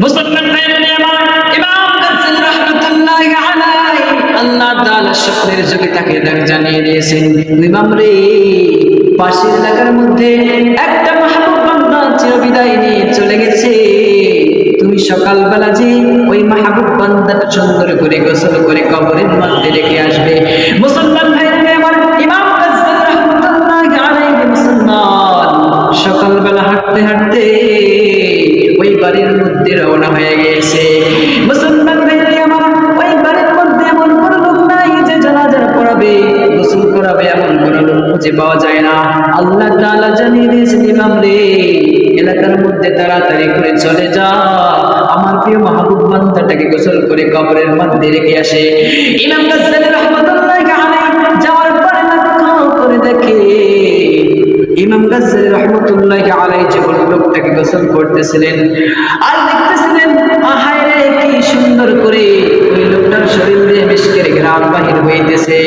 মুসলমান ভাইরা আমার, ইমাম গাজ্জালী রাহমাতুল্লাহি আলাইহি আল্লাহ তাআলা শুকরের যোগে তাকে ডাক জানিয়ে দিয়েছেন, ইমাম রে, পাশের এলাকার মধ্যে একটা মাহবুব বান্দা চিরবিদায় নিয়ে চলে গেছে। তুমি সকালবেলা যে ওই মাহবুব বান্দাটা সুন্দর করে গোসল করে কবরের মধ্যে রেখে আসবে। মুসলমান ভাইরা আমার, ইমাম গাজ্জালী রাহমাতুল্লাহি আলাইহি মুসলমান সকালবেলা হাঁটতে হাঁটতে ওই বাড়ির মধ্যে রওনা হয়ে গেছে। মুসলমান ভাইরা আমার, ওই বাড়ির মধ্যে এমন কোন লোক নাই যে জানাজা পড়াবে, গোসল করাবে, এমন কোন লোক খুঁজে পাওয়া যায় না। আল্লাহ তাআলা জানিয়ে দিয়েছেন, ইমাম রে, এলাকার মধ্যে তাড়াতাড়ি করে চলে যা, আমার প্রিয় মাহবুব বান্দাটাকে গোসল করে কবরের মধ্যে রেখে আসে। ইমাম গাজ্জালী রাহমাতুল্লাহি আলাইহি যাওয়ার পরে লক্ষ্য করে দেখে, ইমাম গাজ্জালী রাহমাতুল্লাহি আলাইহি যখন লোকটাকে গোসল করতেছিলেন আর দেখতেছিলেন, হায় রে, কি সুন্দর করে ওই লোকটার শরীর দিয়ে মিশকের ঘ্রাণ বাহির হইতেছে।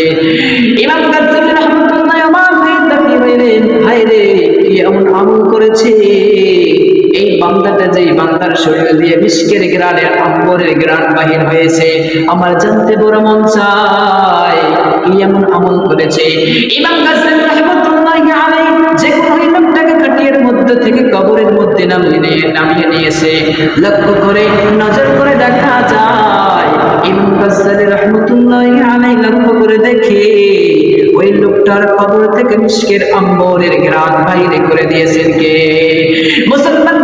ইমাম গাজ্জালী রাহমাতুল্লাহি আলাইহি তাকিয়ে বললেন, হায় রে, কি এমন আমল করেছে এই বান্দাটা, যে বান্দার শরীর দিয়ে মিশকের ঘ্রাণের আম্বরের ঘ্রাণ বাহির হয়েছে, আমার জানতে বড় মন চায় কি এমন আমল করেছে। ইমাম গাজ্জালী রাহমাতুল্লাহি আলাইহি যে কোন লোকটাকে কাটিয়ের মধ্যে থেকে কবরের মধ্যে নামিয়ে নিয়েছে, লক্ষ্য করে নজর করে দেখা যায়, ইমাম গাজ্জালী রাহমাতুল্লাহি আলাইহি লক্ষ্য করে দেখে ওই লোকটার কবর থেকে মিশকের আম্বরের ঘ্রাণ বাইরে করে দিয়েছেন কে? মুসলমান